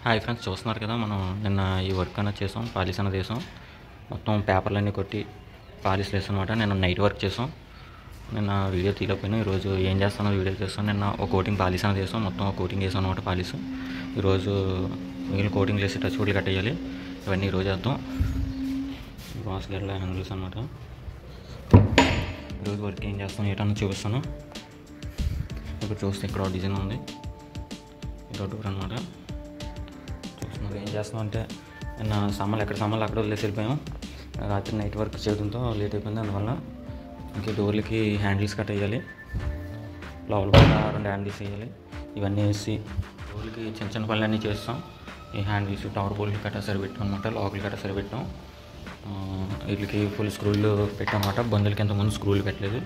Hi friends, చూస్తున్నారు కదా. మనం నిన్న ఈ వర్క్ అనేది చేసాం, పాలిష్ అనేది వేసాం. మొత్తం పేపర్లన్నీ కొట్టి పాలిష్ వేసాం అనమాట. నిన్న నైట్ వర్క్ చేసాం. నిన్న వీడియో తీయలేకపోయినా ఈరోజు ఏం చేస్తానో వీడియో చేస్తాం. నిన్న ఒక కోటింగ్ పాలిష్ అనేది వేసాం, మొత్తం ఒక కోటింగ్ వేసాం అనమాట పాలిష్. ఈరోజు మిగిలిన కోటింగ్ వేసి టచ్ బోర్డులు కట్టేయాలి. ఇవన్నీ ఈరోజు వేద్దాం. బాస్ గడ్ల హ్యాండిల్స్ అనమాట. ఈరోజు వర్క్ ఏం చేస్తాం ఏంటన్నా చూపిస్తాను. ఇప్పుడు చూస్తే ఇక్కడ డిజైన్ ఉంది, ఇది డోర్ అనమాట. ఏం చేస్తున్నాం అంటే నిన్న సామాన్లు అక్కడ వదిలేసి వెళ్ళిపోయాం. రాత్రి నైట్ వర్క్ చేయడంతో లేట్ అయిపోయింది. అందువల్ల ఇంక డోర్లకి హ్యాండిల్స్ కట్ వేయాలి, లోపల కూడా 2 హ్యాండిల్స్ వేయాలి. ఇవన్నీ వేసి డోర్లకి చిన్న చిన్న పనులన్నీ చేస్తాం. ఈ హ్యాండిల్స్ టవర్ బోల్ట్ కట్ట సరిపెట్టాం అనమాట, లోకల్ కట్ట సరిపెట్టాం. వీటికి ఫుల్ స్క్రూలు పెట్టాం అనమాట. బందులకి ఇంతకుముందు స్క్రూలు పెట్టలేదు,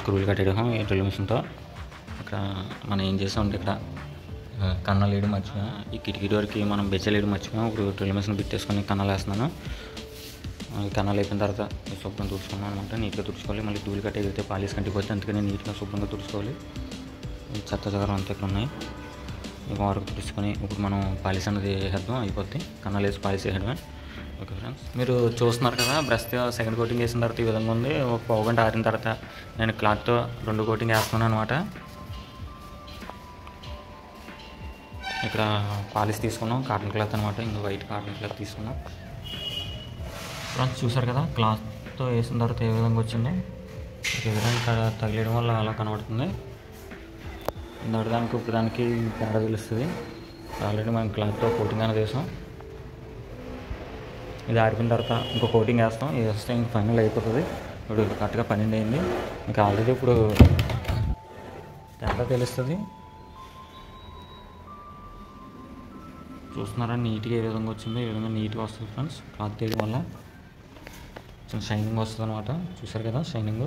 స్క్రూలు కట్టేయడం ఈ డ్రిల్ మిషన్తో. ఇక్కడ మనం ఏం చేసామంటే ఇక్కడ కన్నాలు వేయడం మర్చిపోయా. ఈ కిటికీ డోర్కి మనం బెచ్చలు వేయడం మర్చిపోయాం. ఇప్పుడు డ్రిల్ మిషన్ పెట్టేసుకొని కన్నాలు వేస్తున్నాను. ఈ కన్నాలు అయిపోయిన తర్వాత శుభ్రంగా తుడుచుకున్నాను అనమాట. నీట్గా తుడుచుకోవాలి. మళ్ళీ టూల్ కట్ అయితే పాలిష్ కంటిపోతే, అందుకని నీట్గా శుభ్రంగా తుడుచుకోవాలి. చెత్త చెదరం అంతా ఇక్కడ ఉన్నాయి. ఇక వరకు తుడుచుకొని ఇప్పుడు మనం పాలిష్ అనేది వేసేద్దాం. అయిపోద్ది, కన్నాలు వేసి పాలిష్ వేయడమే. ఓకే ఫ్రెండ్స్, మీరు చూస్తున్నారు కదా, బ్రష్ సెకండ్ కోటింగ్ వేసిన తర్వాత ఈ విధంగా ఉంది. ఒక పావు గంట ఆరిన తర్వాత నేను క్లాత్తో 2 కోటింగ్ వేస్తున్నాను అనమాట. ఇక్కడ పాలిష్ తీసుకున్నాం, కాటన్ క్లాత్ అనమాట. ఇంకా వైట్ కాటన్ క్లాత్ తీసుకున్నాం. ఫ్రెండ్స్ చూసారు కదా, క్లాత్తో వేసిన తర్వాత ఏ విధంగా వచ్చిందో. ఈ విధంగా ఇక్కడ తగిలేయడం వల్ల అలా కనబడుతుంది. దానికి ఇప్పుడు దానికి తేడా తెలుస్తుంది. ఆల్రెడీ మనం క్లాత్తో కోటింగ్ అనేది వేసాం. ఇది ఆరిపోయిన తర్వాత ఇంకో కోటింగ్ వేస్తాం. ఇది వేస్తే ఇంక ఫైనల్ అయిపోతుంది. ఇప్పుడు కరెక్ట్గా 12 అయింది. ఇంకా ఆల్రెడీ ఇప్పుడు తేడా తెలుస్తుంది. చూస్తున్నారా నీట్గా ఏ విధంగా వచ్చిందో. ఈ విధంగా నీట్గా వస్తుంది ఫ్రెండ్స్. క్లాత్ తీయడం వల్ల కొంచెం షైనింగ్ వస్తుంది అనమాట. చూసారు కదా షైనింగ్.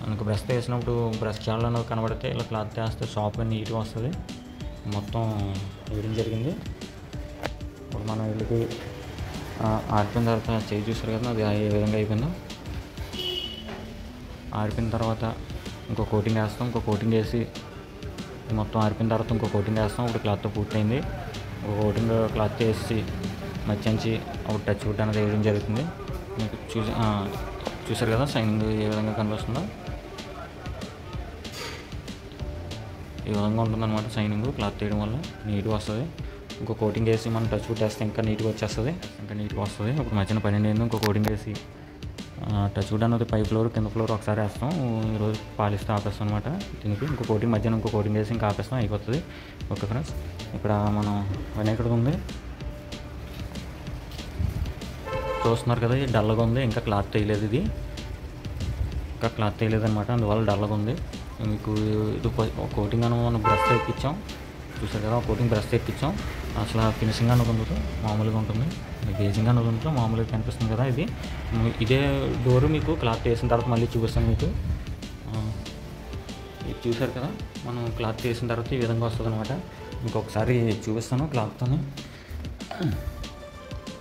మనకు బ్రష్ వేసినప్పుడు బ్రష్ చాలలో కనబడితే ఇలా క్లాత్ వేస్తే షాప్గా నీట్గా వస్తుంది. మొత్తం వేయడం జరిగింది. ఇప్పుడు మనం వీళ్ళకి ఆరిపోయిన తర్వాత చేయి చూసారు కదా, అది ఏ విధంగా అయిపోయిందో. ఆరిపోయిన తర్వాత ఇంకో కోటింగ్ వేస్తాం. ఇంకో కోటింగ్ వేసి మొత్తం ఆరిపోయిన తర్వాత ఇంకో కోటింగ్ వేస్తాం. ఇప్పుడు క్లాత్తో పూర్తయింది. ఒక కోటింగ్ క్లాత్ వేసి మధ్యంచి ఒక టచ్ బుట్ అనేది వేయడం జరుగుతుంది. మీకు చూసారు కదా షైనింగ్ ఏ విధంగా కనిపిస్తుందో. ఈ విధంగా ఉంటుందన్నమాట షైనింగ్. క్లాత్ వేయడం వల్ల నీట్గా వస్తుంది. ఇంకో కోటింగ్ వేసి మనం టచ్ బుట్ వేస్తే ఇంకా నీట్గా వచ్చేస్తుంది, ఇంకా నీట్గా వస్తుంది. ఇప్పుడు మధ్యన 12 అయింది. ఇంకో కోటింగ్ వేసి టచ్ బుట్ అనేది పై ఫ్లోర్ కింద ఫ్లోర్ ఒకసారి వేస్తాం. ఈరోజు పాలిస్తే ఆపేస్తాం అనమాట. దీనికి ఇంకో కోటింగ్ మధ్యాహ్నం ఇంకో కోటింగ్ వేసి ఇంకా ఆపేస్తాం, అయిపోతుంది. ఓకే ఫ్రెండ్స్, ఇక్కడ మనం వినాయకుడు ఉంది చూస్తున్నారు కదా. ఇది డల్గా ఉంది, ఇంకా క్లాత్ వేయలేదు. ఇది ఇంకా క్లాత్ వేయలేదు అనమాట, అందువల్ల డల్గా ఉంది. మీకు ఇది కోటింగ్ అని మనం బ్రష్ తెప్పించాం. చూసారు కదా, కోటింగ్ బ్రష్ తెప్పించాం. అసలు ఫినిషింగ్ అనేది ఉండదు, మామూలుగా ఉంటుంది. గేజింగ్ అనేది ఉంటుంది, మామూలుగా కనిపిస్తుంది కదా. ఇదే డోరు మీకు క్లాత్ వేసిన తర్వాత మళ్ళీ చూపిస్తాను మీకు. ఇది చూసారు కదా, మనం క్లాత్ వేసిన తర్వాత ఈ విధంగా వస్తుంది అనమాట. ఇంకొకసారి చూపిస్తాను క్లాత్తోని.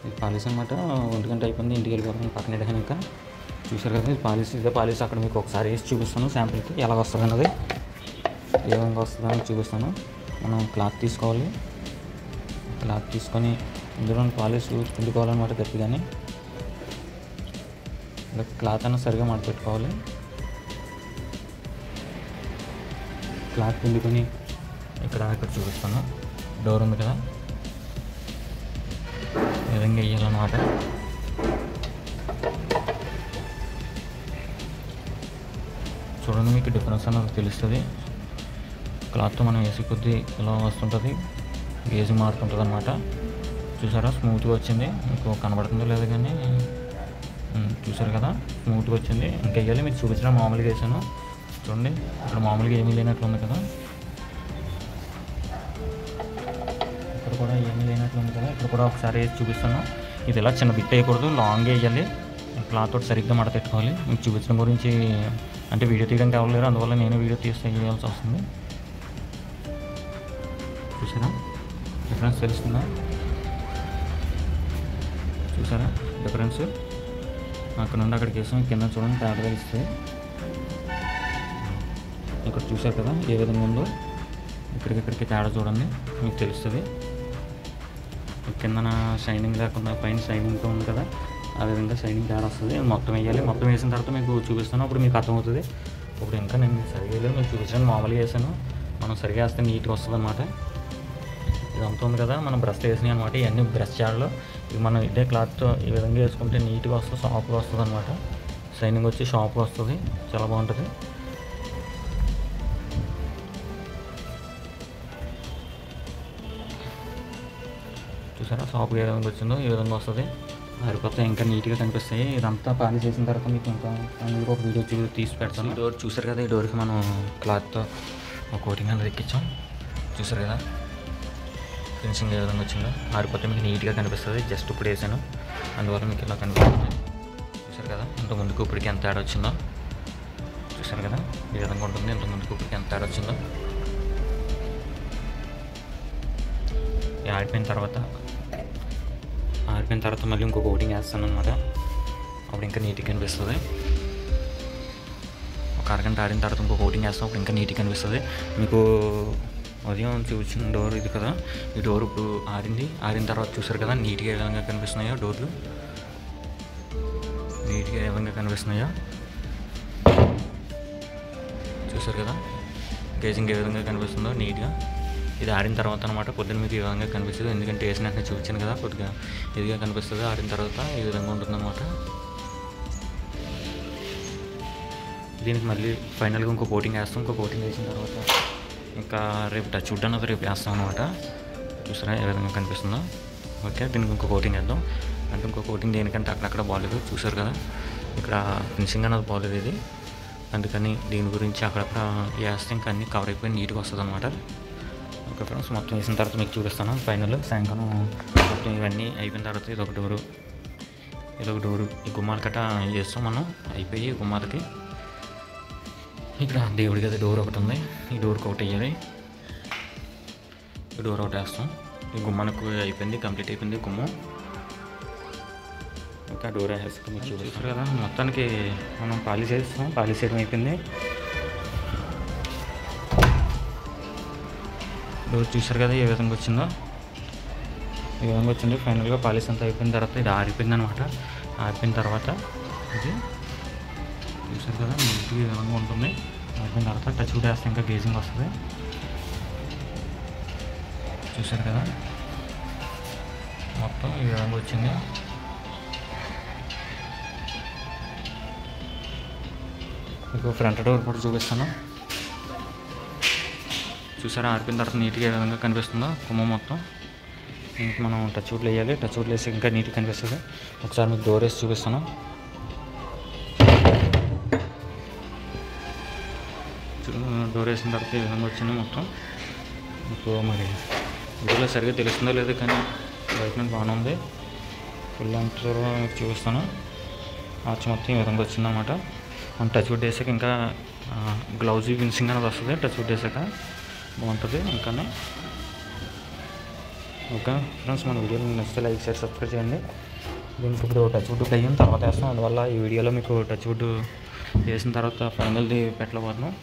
ఇది పాలిష్ అనమాట. 1 గంట అయిపోయింది, ఇంటికి వెళ్ళిపోతాను పక్కన ఎడగాను. ఇంకా చూసారు కదా, ఇది పాలిష్. ఇదే పాలిష్ అక్కడ మీకు ఒకసారి వేసి చూపిస్తాను శాంపుల్కి ఎలా వస్తుంది అన్నది, ఏ విధంగా వస్తుందని చూపిస్తాను. మనం క్లాత్ తీసుకోవాలి. క్లాత్ తీసుకొని ఇందులో పాలిష్ పిండుకోవాలన్నమాట గట్టిగానే. ఇలా క్లాత్ అన్న సరిగా మడపెట్టుకోవాలి. క్లాత్ పిండుకొని ఇక్కడ చూపిస్తాను. డోర్ ఉంది కదా, ఈ విధంగా వేయాలన్నమాట. చూడండి, మీకు డిఫరెన్స్ అన్నది తెలుస్తుంది. క్లాత్తో మనం వేసి కొద్దీ ఇలా వస్తుంటుంది, గేజింగ్ మారుతుంటుంది అనమాట. చూసారా స్మూత్గా వచ్చింది. మీకు కనబడుతుందో లేదు కానీ చూసారు కదా స్మూత్గా వచ్చింది. ఇంకా వేయాలి, మీకు చూపించిన మామూలుగా వేసాను. చూడండి ఇక్కడ మామూలుగా ఏమీ లేనట్లు ఉంది కదా, ఇక్కడ కూడా ఏమీ లేనట్లు ఉంది కదా. ఇక్కడ కూడా ఒకసారి వేసి చూపిస్తాను. ఇది ఇలా చిన్న బిట్ వేయకూడదు, లాంగ్ వేయాలి. క్లాత్ తోటి సరిగ్గా మడతెట్టుకోవాలి. మీకు చూపించడం గురించి అంటే వీడియో తీయడానికి అవ్వలేరు, అందువల్ల నేను వీడియో తీస్తే వేయాల్సి వస్తుంది. చూసారా డిఫరెన్స్ తెలుస్తుందా? చూసారా డిఫరెన్స్? అక్కడ నుండి అక్కడికి వేసాం, కింద చూడండి తేడా తెలుస్తుంది. ఇక్కడ చూసారు కదా ఏ విధంగా ఉందో. ఇక్కడికి తేడా చూడండి, మీకు తెలుస్తుంది. కిందన షైనింగ్ లేకుండా పైన షైనింగ్తో ఉంది కదా, ఆ విధంగా షైనింగ్ తయారు వస్తుంది. మొత్తం వేయాలి. మొత్తం వేసిన తర్వాత మీకు చూపిస్తాను, అప్పుడు మీకు అర్థమవుతుంది. ఇప్పుడు ఇంకా నేను సరిగా వేయలేదు, మీకు చూపించాను. మామూలుగా వేసాను, మనం సరిగా వేస్తే నీట్గా వస్తుంది అనమాట. ఇదంతా ఉంది కదా, మనం బ్రష్ వేసినాయి అనమాట. ఇవన్నీ బ్రష్ జాడలో ఇవి మనం ఇదే క్లాత్తో ఈ విధంగా వేసుకుంటే నీట్గా వస్తుంది, షాప్గా వస్తుంది అనమాట. షైనింగ్ వచ్చి షాప్గా వస్తుంది, చాలా బాగుంటుంది. చూసారా షాప్గా ఏ విధంగా వచ్చిందో ఈ విధంగా వస్తుంది. సరిపోతే ఇంకా నీట్గా కనిపిస్తాయి. ఇదంతా పాలిష్ చేసిన తర్వాత మీకు ఇంకా ఒక వీడియో తీసి పెడతాను. ఈ డోర్ చూసారు కదా, ఈ డోర్కి మనం క్లాత్తో ఒక కోటింగ్ అనేది ఎక్కించాం. చూసారు కదా ఫినిషింగ్ ఏ విధంగా వచ్చిందో. ఆరిపోతే మీకు నీట్గా కనిపిస్తుంది. జస్ట్ ఇప్పుడు వేసాను, అందువల్ల మీకు ఇలా కనిపిస్తుంది. చూసారు కదా ఇంత ముందుకు ఇప్పటికి ఎంత తేడా వచ్చిందో. చూసారు కదా ఈ విధంగా ఉంటుంది. ఇంత ముందుకు ఇప్పటికి ఎంత తేడా వచ్చిందో. ఆరిపోయిన తర్వాత మళ్ళీ ఇంకో కోటింగ్ వేస్తాను అనమాట. అప్పుడు ఇంకా నీట్గా కనిపిస్తుంది. ఒక అరగంట ఆడిన తర్వాత ఇంకో కోటింగ్ వేస్తాం, అప్పుడు ఇంకా నీట్గా కనిపిస్తుంది. మీకు ఉదయం చూసిన డోర్ ఇది కదా, ఈ డోర్ ఇప్పుడు ఆరిన తర్వాత చూసారు కదా నీట్గా ఏ విధంగా కనిపిస్తున్నాయో. డోర్లు నీట్గా ఏ విధంగా కనిపిస్తున్నాయో చూసారు కదా. గేజింగ్ ఏ విధంగా కనిపిస్తుందో నీట్గా. ఇది ఆడిన తర్వాత అనమాట. పొద్దున్న మీకు ఈ విధంగా కనిపిస్తుంది, ఎందుకంటే వేసిన వెంటనే చూపించాను కదా, కొద్దిగా ఇదిగా కనిపిస్తుంది. ఆడిన తర్వాత ఈ విధంగా ఉంటుందన్నమాట. దీనికి మళ్ళీ ఫైనల్గా ఇంకో కోటింగ్ వేస్తాం. ఇంకో కోటింగ్ వేసిన తర్వాత ఇంకా రేపు టచ్ వుడ్ అన్నది రేపు వేస్తాం అనమాట. చూసారా ఏ విధంగా కనిపిస్తుందో. ఓకే, దీనికి ఇంకో కోటింగ్ వేద్దాం. అంటే ఇంకో కోటింగ్ దేనికంటే అక్కడక్కడ బాగాలేదు. చూసారు కదా ఇక్కడ ఫినిషింగ్ అన్నది బాగాలేదు ఇది, అందుకని దీని గురించి అక్కడక్కడ వేస్తే ఇంకా అన్నీ కవర్ అయిపోయి నీట్గా వస్తుంది అనమాట. ఓకే ఫ్రెండ్స్, మొత్తం వేసిన తర్వాత మీకు చూపిస్తాను. ఫైనల్ సాయంకాలం మొత్తం ఇవన్నీ అయిపోయిన తర్వాత ఇదొక డోరు ఈ గుమ్మాల కట్ట చేస్తాం మనం. అయిపోయి గుమ్మాలకి ఇక్కడ దేవుడి గది డోర్ ఒకటి ఉంది, ఈ డోర్కి ఒకటి వేయాలి. ఈ డోర్ ఒకటి వేస్తాం. ఈ గుమ్మానికి అయిపోయింది, కంప్లీట్ అయిపోయింది గుమ్మం. ఇంకా డోర్ వేసుకుని చూపిస్తారు కదా. మొత్తానికి మనం పాలిష్ చేస్తాం, పాలిష్ చేయడం అయిపోయింది. డోర్ చూసారు కదా ఏ విధంగా వచ్చిందో. ఈ విధంగా వచ్చింది. ఫైనల్గా పాలిష్ అంతా అయిపోయిన తర్వాత ఇది ఆరిపోయింది అనమాట. ఆరిపోయిన తర్వాత ఇది చూసారు కదా నీట్గా ఈ విధంగా ఉంటుంది. ఆరిపోయిన తర్వాత టచ్ వుడ్ వేస్తే ఇంకా గేజింగ్ వస్తుంది. చూసారు కదా మొత్తం ఈ విధంగా వచ్చింది. మీకు ఫ్రంట్ డోర్ కూడా చూపిస్తాను. చూసారా ఆరిపోయిన తర్వాత నీట్గా ఏ విధంగా కనిపిస్తుందో కుమ్మం మొత్తం. ఇంక మనం టచ్ వుడ్లు వేయాలి. టచ్ వుడ్లు వేసి ఇంకా నీట్గా కనిపిస్తుంది. ఒకసారి మీకు డోర్ వేసి చూపిస్తాను. డోర్ వేసిన తర్వాత ఈ విధంగా వచ్చింది మొత్తం. మీకు మరి వీడియోలో సరిగ్గా తెలుస్తుందో లేదో కానీ బయట నుంచి బాగానే ఉంది. ఫుల్ అంతా మీకు చూపిస్తాను. ఆర్చ్ మొత్తం ఈ విధంగా వచ్చిందన్నమాట. మనం టచ్ వుడ్ వేసాక ఇంకా గ్లౌజీ ఫినిషింగ్ అనేది వస్తుంది. టచ్ వుడ్ వేసాక బాగుంటుంది ఇంకానే. ఓకే ఫ్రెండ్స్, మన వీడియోని నచ్చితే లైక్ షేర్ సబ్స్క్రైబ్ చేయండి. దీనికి ఇప్పుడు టచ్ వుడ్ వేయం తర్వాత వేస్తాం. అందువల్ల ఈ వీడియోలో మీకు టచ్ వుడ్ వేసిన తర్వాత ఫైనల్ది పెట్టలేకపోతున్నాం.